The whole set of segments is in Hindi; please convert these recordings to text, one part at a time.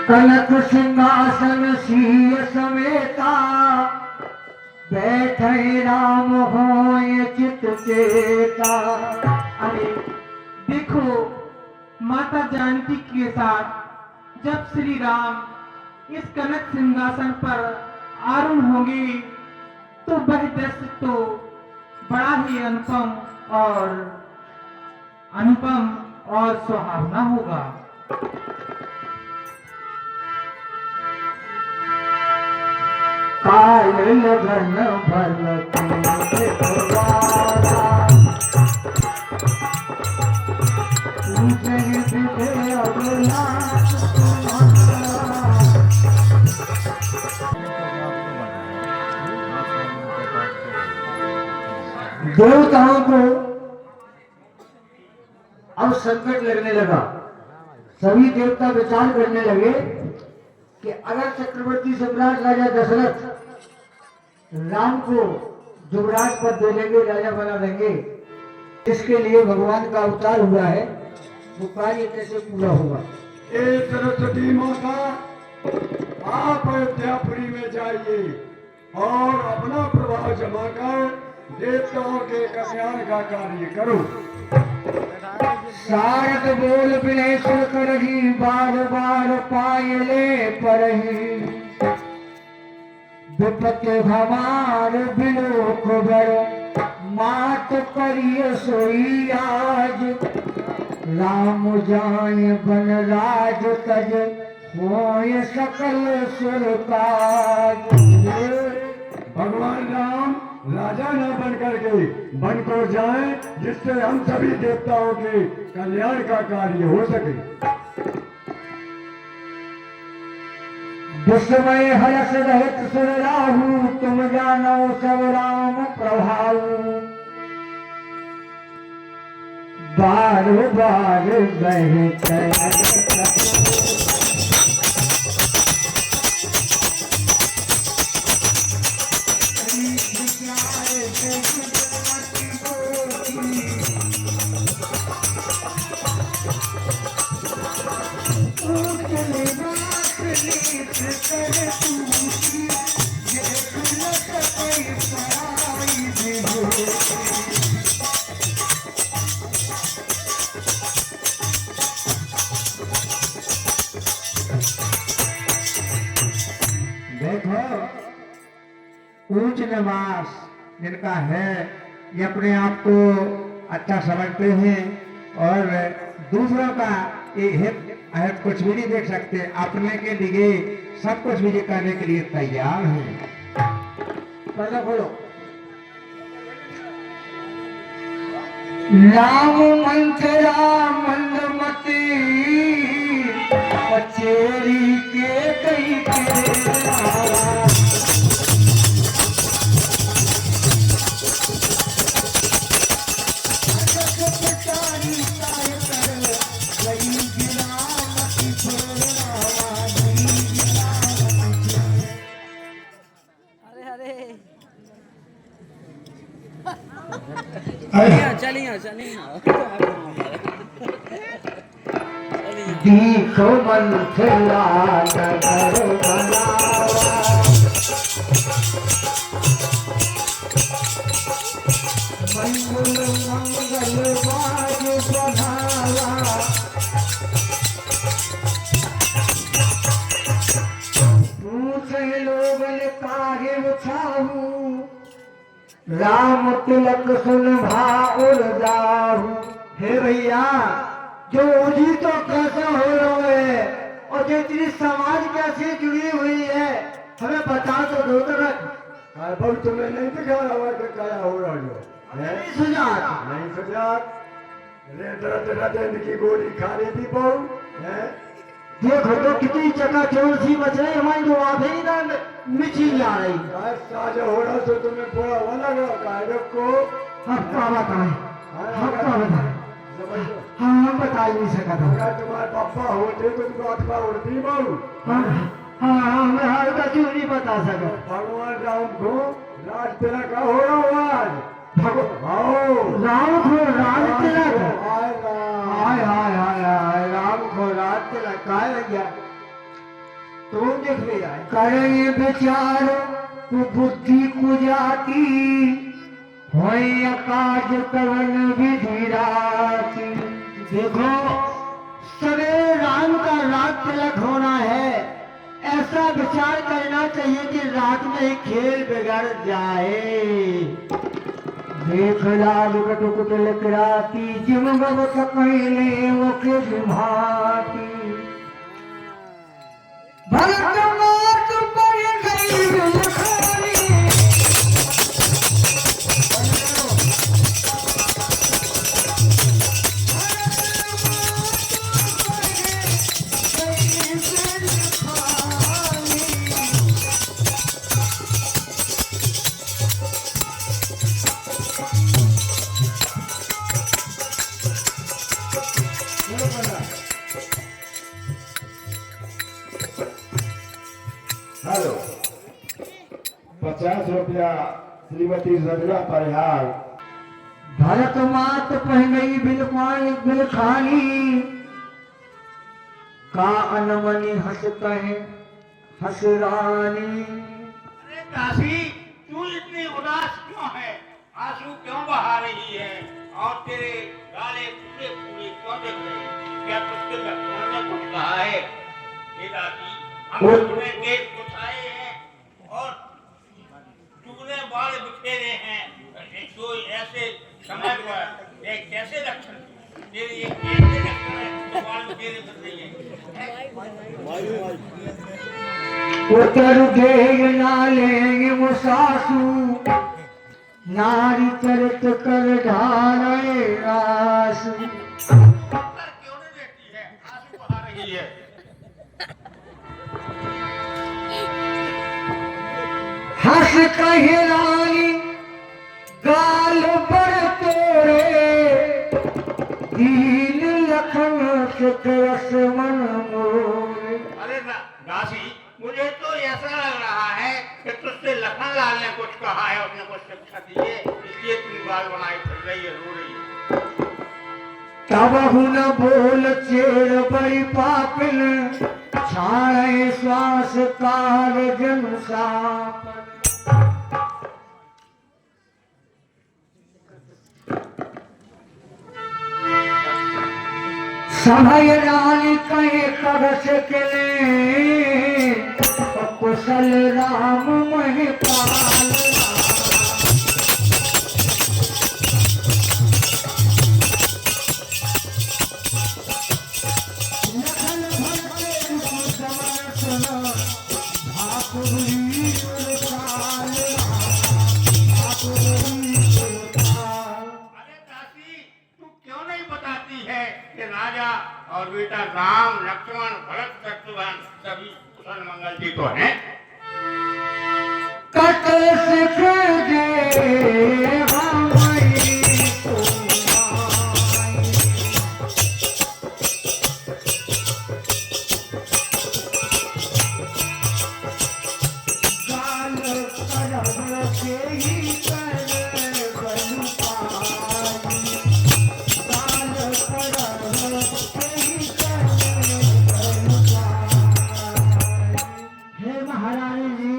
कनक सिंहासन सीय समेता, बैठे राम होय चित चेता। अरे देखो, माता जानकी के साथ जब श्री राम इस कनक सिंहासन पर आरूढ़ होंगे तो वह दृश्य तो बड़ा ही अनुपम और सुहावना होगा। काल लगन भल के द्वारा, जय विधे अविनाश तुम्हारा। देवताओं को अब संकट लगने लगा। सभी देवता विचार करने लगे कि अगर चक्रवर्ती सम्राट राजा दशरथ राम को युवराज पद दे देंगे, राजा बना देंगे, इसके लिए भगवान का अवतार हुआ है, वो कार्य कैसे पूरा होगा। सरस्वती माता, आप अयोध्यापुरी में जाइए और अपना प्रभाव जमा कर देवताओं के कल्याण का कार्य करो। सारद बोल विनेश्वर करही, बार बार पायले परही। विपत्ति भवार बिलोक बर, मात करिय सोई आज। राम जाय बन राज तज, होय सकल सुर काज। भगवान राम राजा न बन करके बन को जाए, जिससे हम सभी देवताओं के कल्याण का कार्य हो सके। विस्मय हर्ष रहित सुर राहु, तुम जानो सब राम प्रभाऊ। बार बार बहत ऊंच निवास जिनका है, ये अपने आप को अच्छा समझते हैं और दूसरों का ये हित कुछ भी नहीं देख सकते, अपने के लिए सब कुछ भी करने के लिए तैयार हैं। पहले बोलो, राम मंथरा मंदमती, पचेरी के कई के दीखो मंथला नगर बनावा, मंगल मंगल बाज बढ़ावा। पूछे लोगन काहे उछाहू, राम तिलक सुन भाउर जाहू। हे भैया, जो जी तो कैसा हो रहा है और जो तेरी समाज कैसे जुड़ी हुई है, हमें बता तो दो तरह। भाई तुम्हें नहीं दिखाया हुआ कि क्या हो रहा है? नहीं सुजात, नहीं सुजात, रेत की गोली खा रही थी बहू है। देखो तो कितनी चकाचौंध सी मच रही, हमारी जो आधे ही ना मिची जा रही। साझा हो रहा तो तुम्हें पूरा वो लगा कायरब को। हफ्ता बताए, हफ्ता बताए, हाँ हम बता ही नहीं सका था। अगर तुम्हारे पापा होते तो तुमको अथवा उड़ती बहू। हाँ मैं हाल का क्यों नहीं बता सका। भगवान राम को राज तिलक का हो रहा आज। राम को राज तिलक, हाय हाय हाय हाय, राम को राज तिलक काय लग गया। तो देख ले आए। करे विचार को बुद्धि को जाती होय अकाज कवन विधि राती। देखो सवेरे राम का रात तिलक होना है, ऐसा विचार करना चाहिए कि रात में ही खेल बिगड़ जाए। देख लाल कटुक तिलक राती जिम गव कहले मुखे भाती। भरत मात पर गई बिलखानी। हेलो, 50 रुपया श्रीमती जरूरा परिहार। भरत मात पह गई बिलखानी। का अनमनी हंस कहे हंस रानी। अरे दासी, तू इतनी उदास क्यों है? आंसू क्यों बहा रही है? और तेरे गाले पूरे पूरे क्यों दिख रहे हैं? क्या तुझके डॉक्टर ने कुछ कहा है? ये दासी, हम तुमने केस उठाए हैं और चूने बाल बिखेरे हैं। तो ऐसे समय पर ये कैसे लक्षण? तेरे ये कैसे लक्षण है? तो बाल बिखेरे फिर रही है। उतर गए नाले वो सासू। नारी चरित कर ढाले रासू। उत्तर क्यों नहीं देती है? आंसू बहा रही है। हंस कहे रानी गाल पर तोरे। दीन लखन सुख मन मोरे। अरे दासी, मुझे तो ऐसा लग रहा है कि तुझसे लखन लाल ने कुछ कहा है, उसने कुछ शिक्षा दी है, इसलिए तुम बाल बनाई फिर रही है, रो रही है। तब न बोल चेर बड़ी पापिन। छाड़े श्वास कार जन सापन। समय रानी कहे कगस के ले। कुशल राम महिपाल। लखन भर के समन सुनो। भाकुरी उड़ताल। भाकुरी उड़ताल। अरे दासी, तू क्यों नहीं बताती है कि राजा और बेटा राम, लक्ष्मण, भरत, शत्रुघ्न सभी कुशल मंगल जी तो हैं? कट सिख दे हमारी तुम्हारी। गाल करम के ही कर बन पाई। गाल करम के ही कर बन पाई। हे महारानी जी,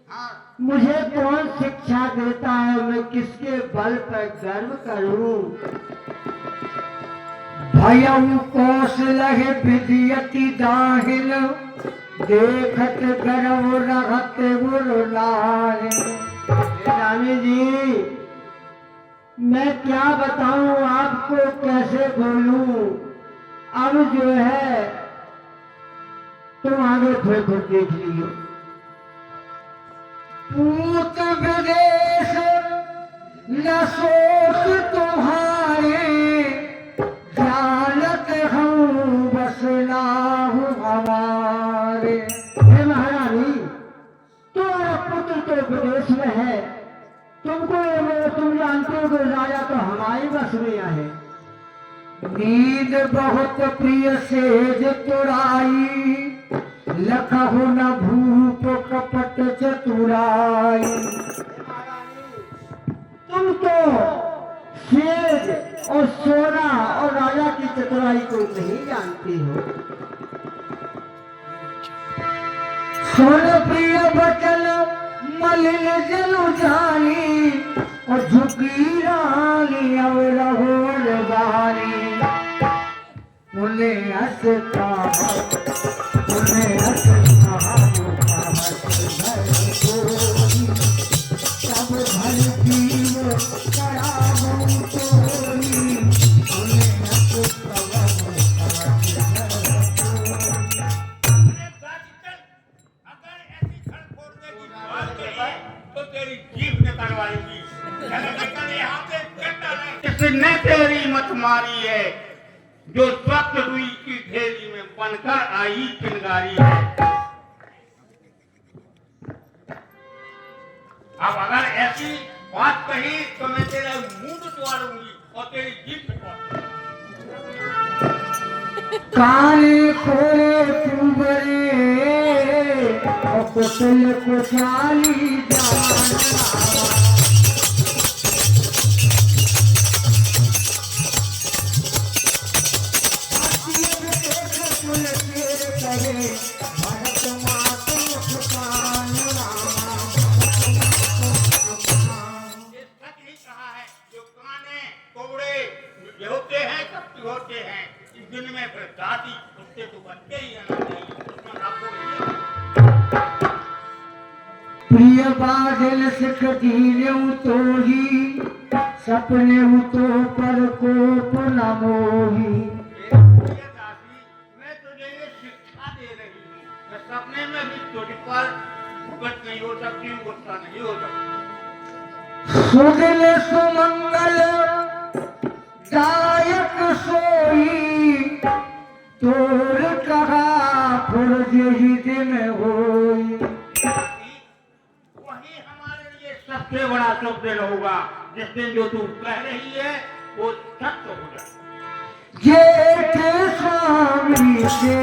हाँ, मुझे कौन शिक्षा देता है? मैं किसके बल पर गर्व करूं? भयऊ कौशल विद्यति दाहिल। देखत गर्व रहत गुरुनाहिल। रानी जी, मैं क्या बताऊं आपको, कैसे बोलूं? अब जो है तुम आगे फिर खुद देख लियो। पूत विदेश न सोच तुम्हारे। जानत हूँ बस नाहु हमारे। हे महारानी, तुम्हारा पुत्र तो विदेश में है। तुम जानते हो कि राजा तो हमारे बस में है। नींद बहुत प्रिय सेज तुराई। लखहु न भूप कपट चतुराई। तुम तो सेज और सोना और राजा की चतुराई को नहीं जानती हो। सुन प्रिय बचन मलिन जनु जानी और झुकी रानी अब रहोर बारी उन्हें हंसता उन्हें हंसता सब भरती वो कराबू तोरी उन्हें हंसता अगर ऐसी घर फोड़ने की बात कही तो तेरी जीभ निकल वाली निकल यहाँ से चट्टा नहीं। किसने तेरी मत मारी है जो स्वच्छ रुई की ढेरी में बनकर आई चिंगारी है। अब अगर ऐसी बात कही तो मैं तेरा मुंह तोड़ दूंगी और तेरी जीभ तोड़ काने खोले कुंबरे और कुशल कुशाली जाना जिनमें फिर दादी उससे तो बच्चे ही आना चाहिए उसमें आपको नहीं। प्रिय बादल सिख दीने तो ही सपने तो पर को न मोही मैं तुझे ये शिक्षा दे रही हूँ मैं सपने में भी तुझ पर भुगत नहीं हो सकती गुस्सा नहीं हो सकती। सुदिन सुमंगल दायक सोई तोर कहा फुर्ज ही दिन होई वही हमारे लिए सबसे बड़ा शुभ दिन होगा जिस दिन जो तू कह रही है वो सत्य हो जाए। जेठ स्वामी से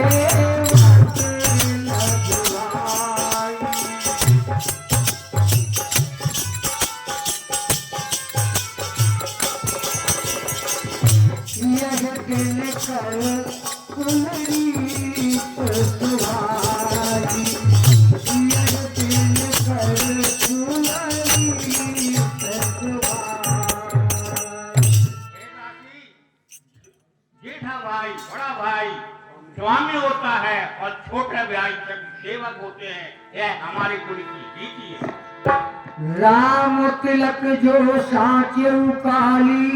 जेठा भाई बड़ा भाई स्वामी होता है और छोटे भाई सेवक होते हैं यह हमारे कुल की रीति है। राम तिलक जो साचे काली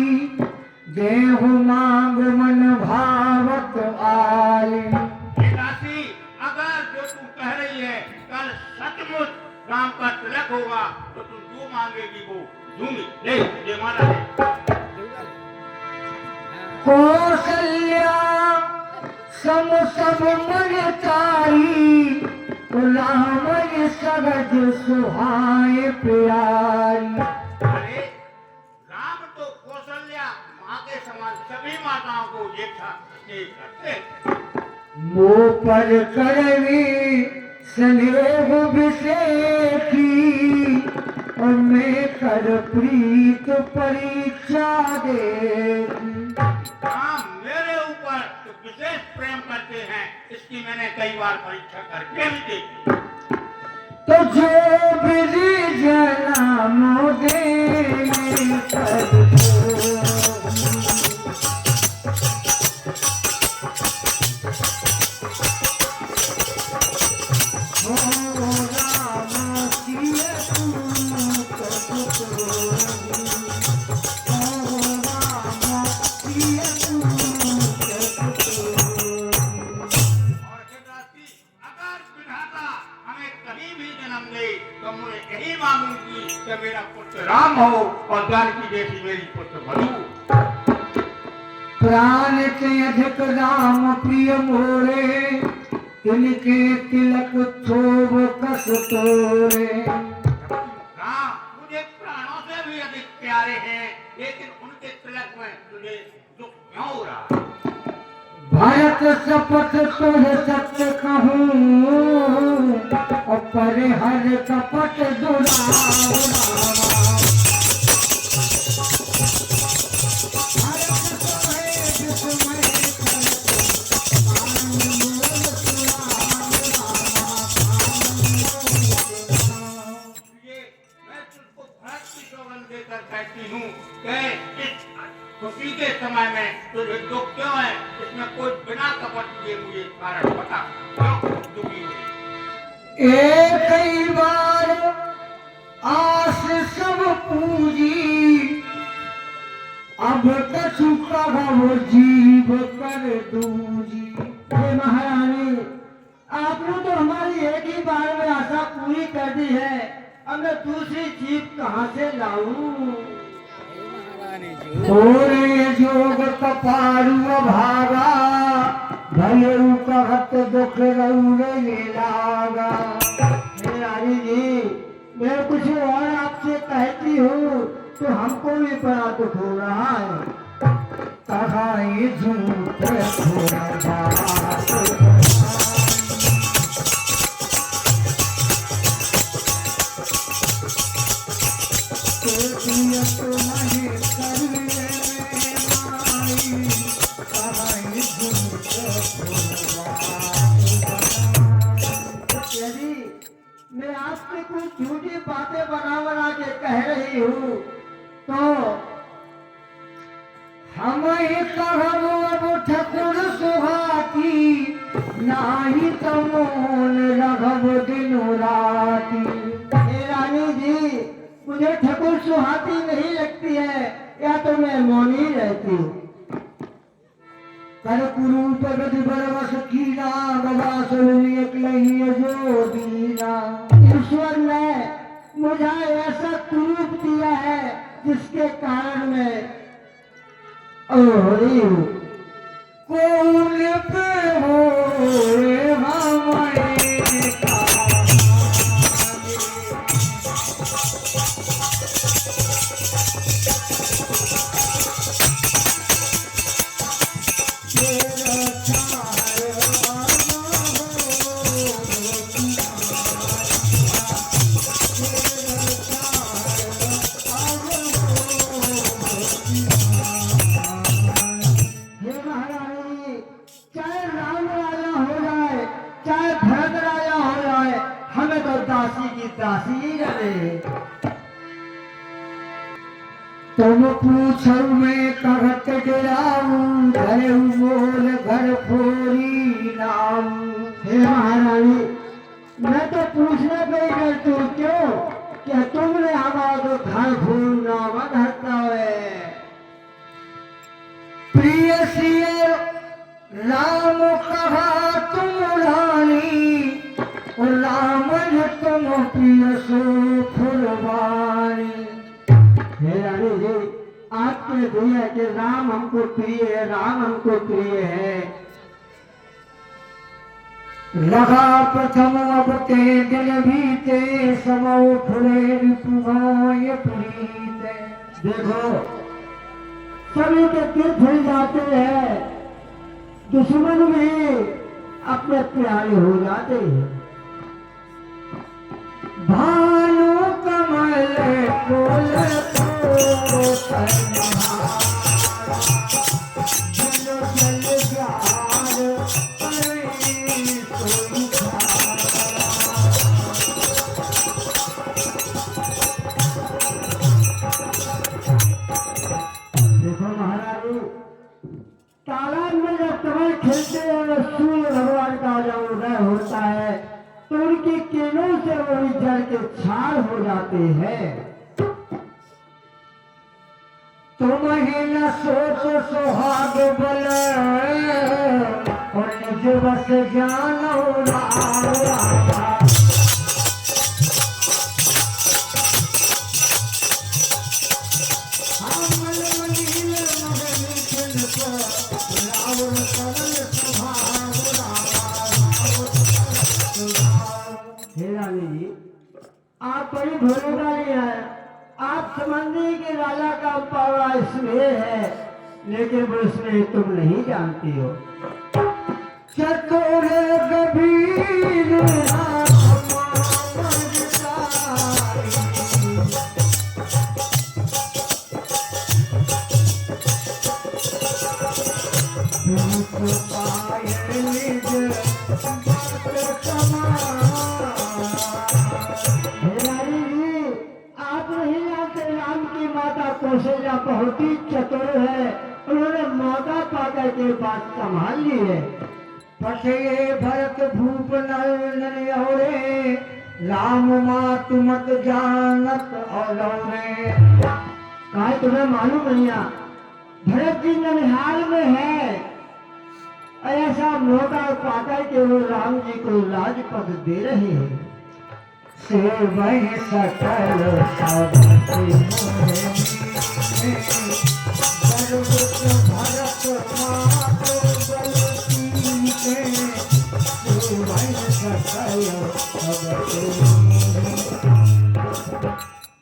देहु मांग मन भावत आली दासी अगर जो तू कह रही है कल सचमुच राम का तिलक होगा तो तू जो मांगेगी वो दूंगी। ले ये माला है। कौशल्या सम सब मन तारी राम सहज सुहाए प्यारी। अरे राम तो कौशल्या माँ के समान सभी माताओं को जेठा करते हैं। मुँह पर करवी स्नेह विषेखी और मैं कर प्रीत परीक्षा देगी। हाँ मेरे ऊपर तो विशेष प्रेम करते हैं इसकी मैंने कई बार परीक्षा करके भी देखी। तो जो विधि जन्म देने कर तो मैं यही मांगूंगी कि मेरा पुत्र राम हो और जानकी जैसी मेरी पुत्र मधु। प्राण के अधिक राम प्रिय मोरे इनके तिलक थोब कस तोरे। राम मुझे प्राणों से भी अधिक प्यारे हैं लेकिन उनके तिलक में तुझे दुख क्यों हो रहा है? भरत शपथ तुझ सत्य कहूँ और परिहर कपट दुरावा। कि इस खुशी के समय में तुझे दुख क्यों है? इसमें कोई बिना कपट किए मुझे कारण बता, क्यों दुखी हुई? कई बार आस सब पूजी, अब कछु कहब जीव कर दूजी। हे महारानी, आपने तो हमारी एक ही बार में आशा पूरी कर दी है, अब मैं दूसरी जीप कहाँ से लाऊं? थोड़े जोग कपारू भागा, भयऊ कहत दुख रौरे लागा। हे रानी जी, मैं कुछ और आपसे कहती हूँ तो हमको भी बड़ा दुख हो रहा है। कहाई झूठ थोड़ा बात, यदि मैं आपसे कुछ झूठी बातें बना बना के कह रही हूँ तो हम कहब अब ठकुर सुहाती, नाही तो मोन रघब दिनो राती। हे रानी जी, मुझे ठकुर सुहाती नहीं लगती है, या तो मैं मौनी रहती हूँ। कर कुरूप गति बरवस कीना, गदा सुरनी एकलही जो दीना। ईश्वर ने मुझे ऐसा कुरूप दिया है जिसके कारण मैं रही हूँ। कौन पे हो हमारे हे महारानी, चाहे राम राजा हो जाए, चाहे भरत राजा हो जाए, हमें तो दासी की दासी ही रहे। तुम पूछो मैं कहत गिराऊ, घर मोल घर फोरी नाऊ। हे महारानी, मैं तो पूछने पे ही करती हूँ, क्यों? क्या तुमने हमारा तो घर घूमना मत हटता है। प्रिय सिय राम कहा तुम रानी, और राम जो तुम प्रिय सो फुलवानी। हे रानी जी, आपके दिया कि राम हमको प्रिय है, राम हमको प्रिय है। लगा प्रथम अब ते दिल बीते, समो फुले रिपुभाय प्रीत। देखो, सभी के दिल फूल जाते हैं, दुश्मन भी अपने प्यारे हो जाते हैं। भानु कमल कोल को तन्हारा, जल जल प्यार करे सोई खारा। देखो महारानी, तालाब में जब कमल खेलते हैं और सूर्य भगवान का जब उदय होता है तो उनकी किरणों से वो जल के छाल हो जाते हैं। तुम्हें न सोच सुहाग बल, और निज बस जानो राम। हे रानी जी, आप बड़ी भोलेदारी है। आप समझने के राजा का पावड़ा स्नेह है, लेकिन वो स्नेह तुम नहीं जानती हो। चतुर कबीर हे रानी जी, आप नहीं जानते राम की माता कौशल्या बहुत ही चतुर है, उन्होंने मौका पाकर के बात संभाल ली है। पछे भरत भूप नर औरे, राम मात मत जानत औरे। कहा तुम्हें मालूम नहीं है, भरत जी ननिहाल में है, ऐसा मौका पाकर के वो राम जी को राजपद दे रहे हैं। से वही सकल सब भरत मात बलती के, वही सकल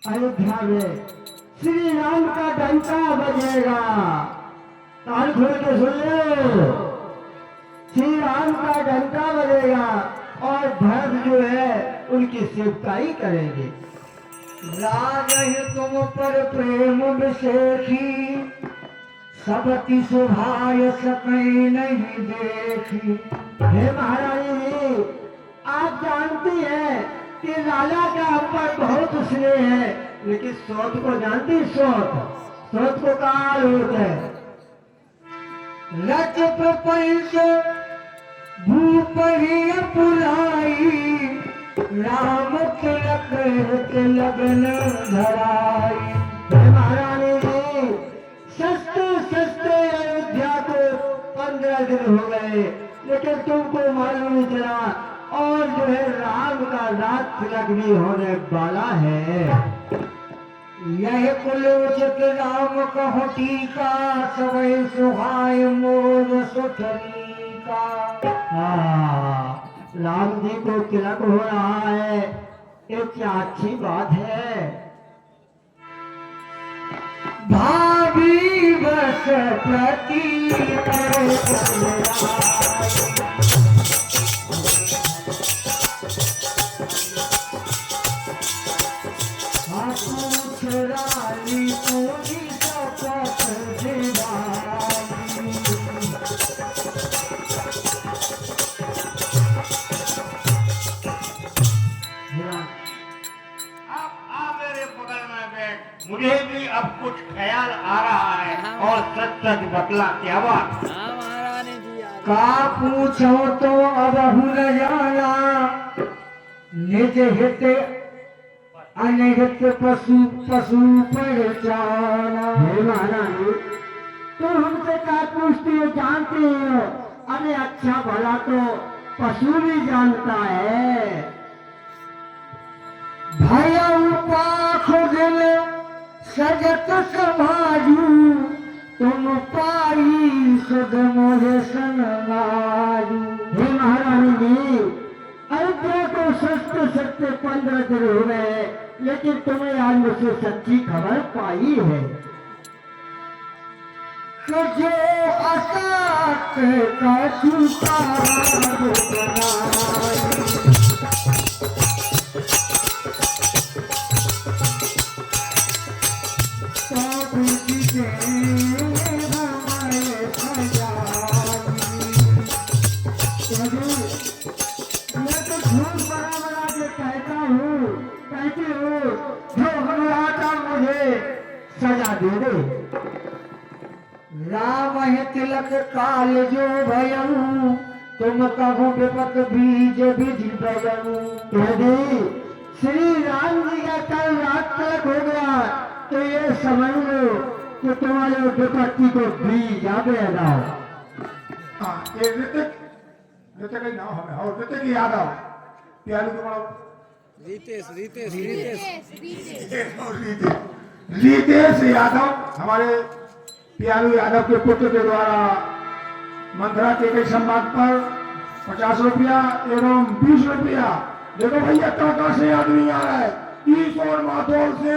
अयोध्या में श्री राम का डंका बजेगा। कान खोल के सुन लो, श्री राम का डंका बजेगा और भरत जो है उनकी सेवकाई करेंगे। राजहि तुम पर प्रेम विशेषी, सबति सुभाय सकै नहीं देखी। हे महारानी जी, आप जानती हैं कि लाला का हम पर बहुत स्नेह है, लेकिन सोच को जानती, सोच को काल होता है। रच प्रपंच भूप ही पुराई, राम तिलक लगन धराई। महारानी जी, सस्ते अयोध्या को 15 दिन हो गए, लेकिन तुमको मालूम नहीं चला, और जो है राम का रात तिलक भी होने वाला है। यह कुलोचित राम कहो टीका, सवै सुहाय मोर सुठनी का। राम जी को तिलक हो रहा है, ये क्या अच्छी बात है। भाभी बस प्रति रानी पूरी शपथ दिवाली। मेरे बगल में बैठ, मुझे भी अब कुछ ख्याल आ रहा है, और सच सच बतला क्या बात। का पूछो तो अब न जाना, निज हित अनहित पशु पहचाना। हे महारानी, तो हमसे क्या पूछती हो, जानती हो? अरे अच्छा भला तो पशु भी जानता है। भया पाख दिल सजत समाजू, तुम पाई सुध मोहे सनमाजू। हे महारानी जी, अयोध्या को सस्ते 15 दिन हो गए, लेकिन तुम्हें आज मुझसे सच्ची खबर पाई है कि जो असात का सुल्तान बनाई। मैं तो झूठ बना के कहता हूँ, कहती हूँ, जो अनुराधा मुझे सजा दे दे। राम है तिलक काल जो भयऊ, तुम कहो विपत बीज विधि बजऊ। यदि श्री राम जी का कल रात तिलक हो गया, तो ये समझ लो कि तुम्हारे विपत्ति को बीज आ गया। हाँ, ये ऋतिक का नाम है, और ऋतिक यादव प्यारू तुम्हारा रितेश यादव, हमारे प्यारू यादव के पुत्र के द्वारा मंत्रा के संवाद पर 50 रुपया एवं 20 रुपया। देखो भैया, टाटा से आदमी आ रहा है, ईश्वर माथोर से,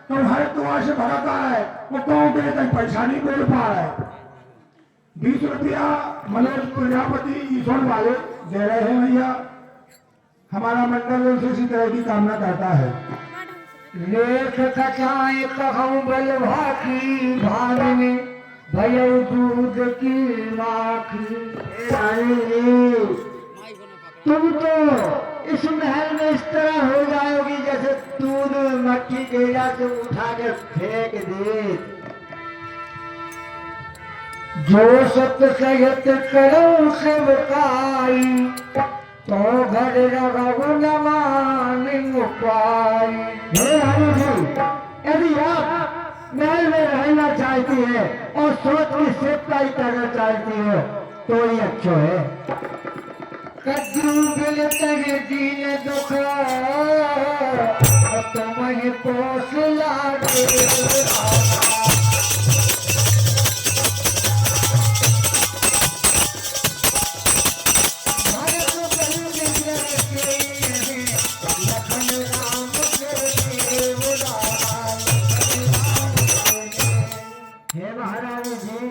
तो हरिद्वार से भरता है, वो गाँव के लिए पैसा नहीं बोल पा रहा है। 20 रुपया मनोज प्रजापति ईश्वर वाले दे रहे हैं भैया। हमारा मंडल उनसे इसी तरह की कामना करता है। लेख कचाए कहूँ बल भाखी, भागने भयऊ दूध की माखी। तुम तो इस महल में इस तरह हो जाओगी जैसे दूध मट्टी गेड़ा से उठा के फेंक दे। जो सत सहित करो सेवकाई, तो घर रहु न मानिन पाई। हे हरि जी, यदि आप महल में रहना चाहती है और सोच की सेवकाई करना चाहती हो तो ही अच्छा है। कद्रू बिलते दीन दुख, तुम्हें पोस लागे। हे महाराज जी,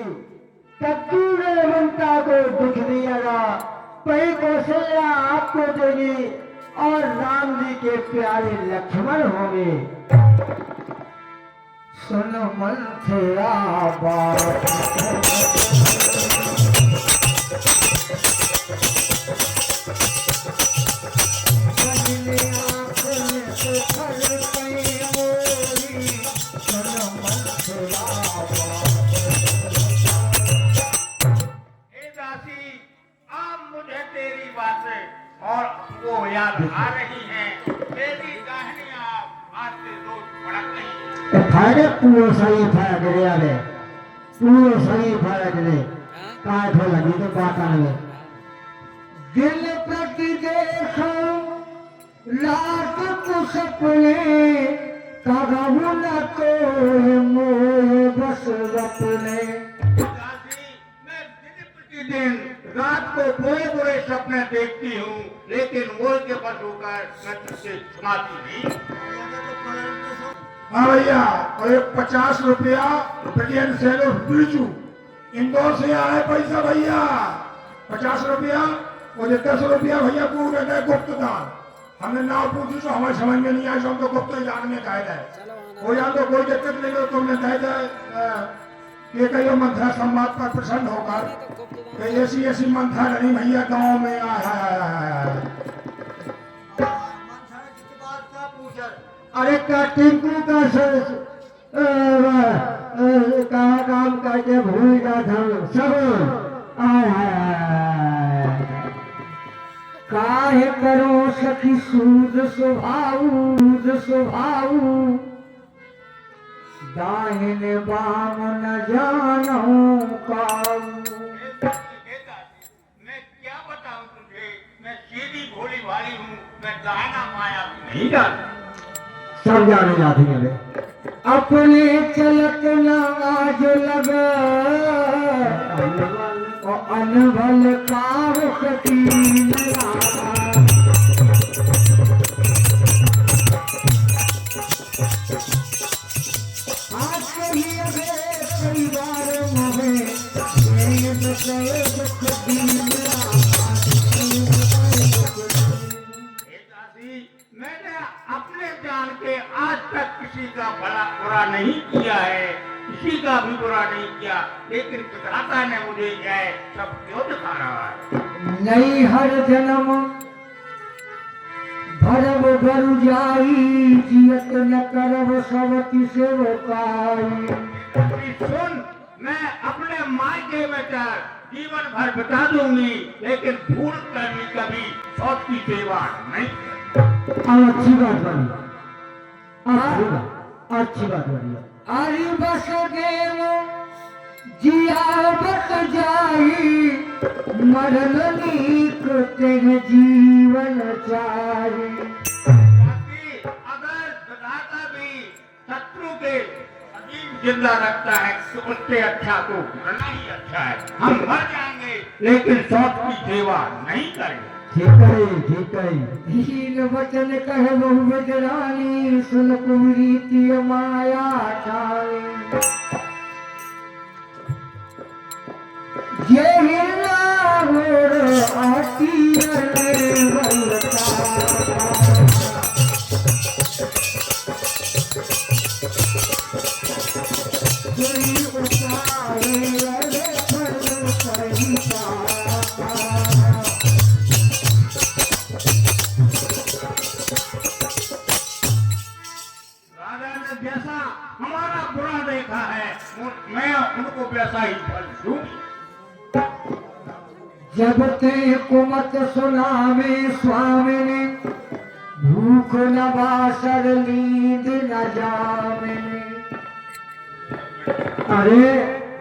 कद्दू ने ममता को दुख दिया, वही कौशल्या आपको देगी और राम जी के प्यारे लक्ष्मण होंगे। सुन मंथरा बात, और वो याद आ रही हैं, मेरी कहानियां आज से रोज भड़क रही हैं। फायदे पूरे सही फायदे रे आले, पूरे सही फायदे रे काय थो लगी तो बात आने। दिल प्रति देखो लाख को सपने, कबहू न कोई मोह बस अपने। मैं दिन प्रतिदिन रात को बुरे सपने देखती हूँ, लेकिन मोर के बस होकर मैं तुझसे सुनाती नहीं। हाँ भैया, और 50 रुपया brilliant sale of Birju Indore से आए पैसा भैया। 50 रुपया और 10 रुपया भैया पूछ रहे थे गुप्त दान। हमने नाव पूछी तो हमारे समझ में नहीं आया, तो गुप्त दान में कह दे हो या तो कोई दिक्कत नहीं हो, तुमने कह दे ये कहियो मंथरा संवाद पर प्रसन्न होकर ऐसी ऐसी मंथरा नहीं भैया गाँव में आया। अरे का टिंकू का कहा काम करके भूल जा सब काहे करो सखी सूद स्वभाव, दाहिने बाम न जानो काऊ। मैं क्या बताऊं तुझे, मैं सीधी भोली भाली हूँ, मैं दाना माया नहीं जानती। सब जाने जाती है अपने चलत न आज लगा, अनबल कार सकीन मैंने अपने जान के आज तक किसी का भला बुरा नहीं किया है, किसी का भी बुरा नहीं किया, लेकिन विधाता ने मुझे यह सब क्यों दिखा रहा है। नहीं हर जन्म भरब बरु जाई, जियत न करब सवती सेवकाई। सुन, मैं अपने मायके में जीवन भर बिता दूंगी, लेकिन भूल कर भी कभी सौत की सेवा नहीं। अच्छी बात बनी, अच्छी बात बनी। अरे बस देव जिया बस जाई, मरन नीक तेह जीवन चाही। अगर विधाता भी शत्रु के जिंदा रखता है तो उससे अच्छा तो मरना ही अच्छा है। हम मर जाएंगे लेकिन सौत की सेवा नहीं करेंगे। ठीक है। हीन वचन कहे बहु बजरानी, सुन कुरीति माया ठाई। ये हिला मोर आती जैसा हमारा बुरा देखा है, मैं उनको वैसा ही फल दूंगी। जब ते कुमत सुनावे स्वामी ने, भूख न बासर नींद न जावे। अरे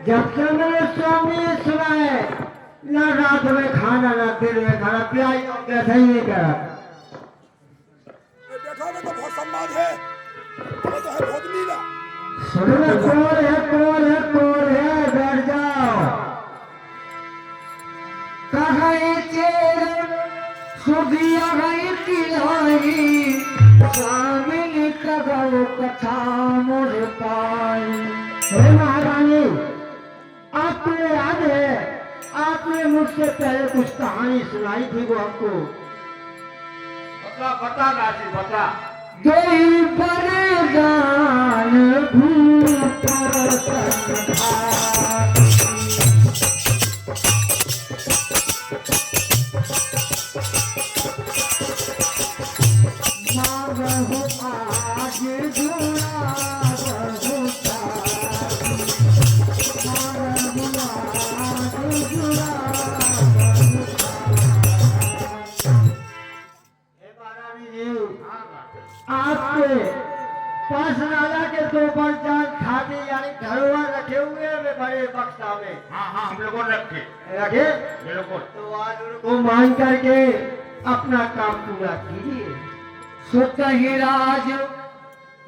जब से मेरे स्वामी ने सुना है, न रात में खाना न दिन में खाना, प्याई कैसा ही नहीं करा। देखो ना तो बहुत सम्मान है, वो तो है बहुत लीला। सुनो कौन है कौन है कौन है, बैठ जाओ। कहीं चेर सुधिया गई किलाई, स्वामी ने कगो कथा मोर पाई। हे महारानी, आपको याद है आपने मुझसे पहले कुछ कहानी सुनाई थी, वो आपको बता बता दासी बता। गई बरदान भूप संभाल, मांगहु आज जुड़ा बहु सारी, मांगहु आज जुड़ा बहु सारी। हे महारानी जी, आपके पास राजा के 2 बरदान खाते यानी धरोहर रखे हुए हैं वे बड़े बक्सा में। हाँ हाँ हम लोगों ने रखे। रखे बिल्कुल। तो आज उनको मान करके अपना काम पूरा कीजिए। सुत ही राज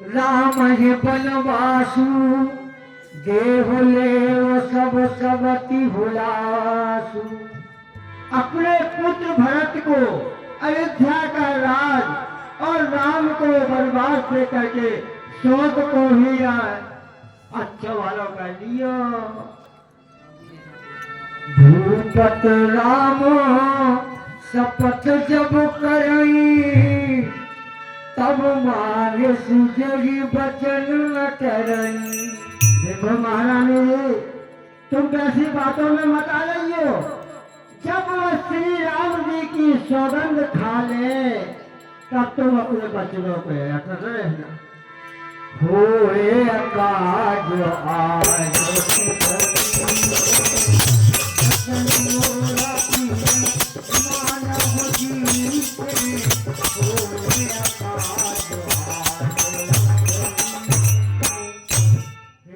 राम ही बनवासु, देव ले सब सबति भुलासु। अपने पुत्र भरत को अयोध्या का राज और राम को वनवास दे करके शोक को ही अच्छा वालों का लिया। भूपत राम शपथ जब करई, तब मारे सुजगी बचन न करई। देखो महारानी जी, तुम कैसी बातों में मत आ रही हो। जब वह श्री राम जी की सौगंध खा ले, तब तुम अपने बचनों पे अटल रहना। होए काज आज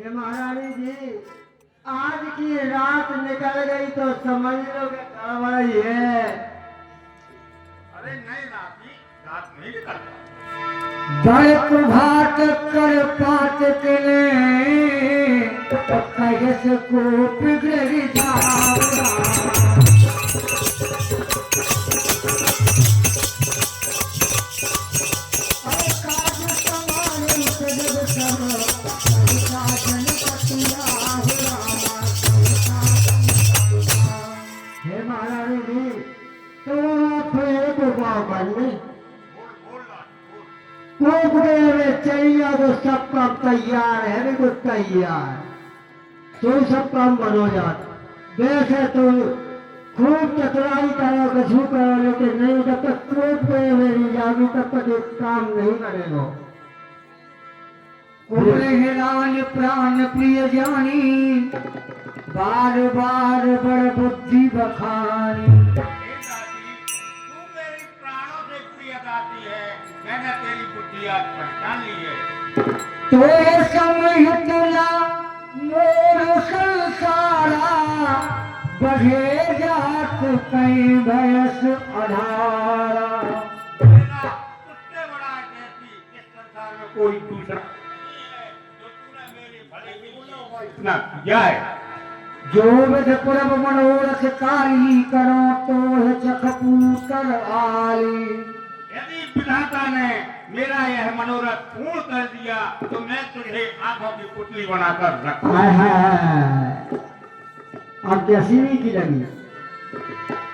महारानी जी, आज की रात निकल गई तो समझ लो कि गड़बड़ ही है। अरे नहीं राती, रात नहीं निकलता। बड़क भाट कर पात कने, कैस को पिघल जावरा। हे महारानी जी, तो फिर को गाँव बनने कोपड़े में चाहिए तो सब काम तैयार है, बिल्कुल तैयार। तो सब काम बनो जाता। वैसे तो खूब चतुराई करो, कछु करो, लेकिन नहीं जब तक कोपड़े में नहीं जाओगी तब तक एक काम नहीं करेगा। कोपड़े हिलान प्राण प्रिय जानी, बार बार बड़ बुद्धि बखानी। हे दासी, तू मेरी प्राणों से प्रिय दासी है, मैंने तेरी बुद्धि आज पहचान ली है। तो समय तुला मोर संसारा, बढ़े जात कई भयस अधारा। मेरा तुझसे बड़ा जैसी इस संसार में कोई दूसरा नहीं है, जो तूने मेरी भले के लिए इतना किया है। जो विध पुरब मनोरथ कारी, करो तो चखपूतर आली। यदि विधाता ने मेरा यह मनोरथ पूर्ण कर दिया, तो मैं तुझे आंखों की पुतली बनाकर रखूं। हाय हाय हाय, अब कैसी नहीं की लगी,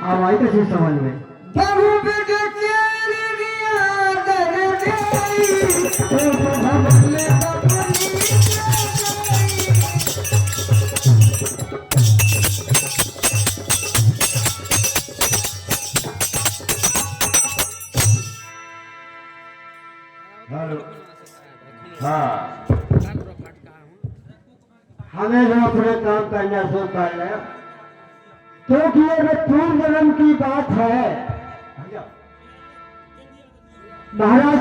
अब आई कैसी समझ में। बहु विध चेर दिया दर देई, तो भवले बपनी हेलो। हाँ, हमें जो अपने काम करना सो कर ले। क्योंकि ये पूर्व जन्म की बात है। महाराज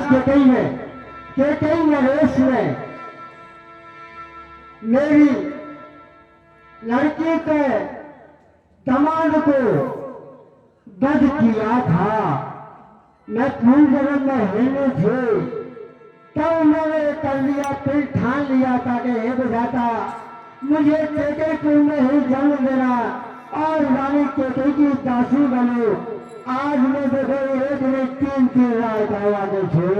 केकई नरेश में मेरी लड़की के दामाद को वध किया था। मैं पूर्व जन्म में हिंदू थे, तब उन्होंने कर लिया, फिर ठान लिया था कि हे विधाता मुझे केकईपुर में ही जन्म देना और रानी केकई की दासी बनो। आज मैं देखो एक में 3 रात आया छे।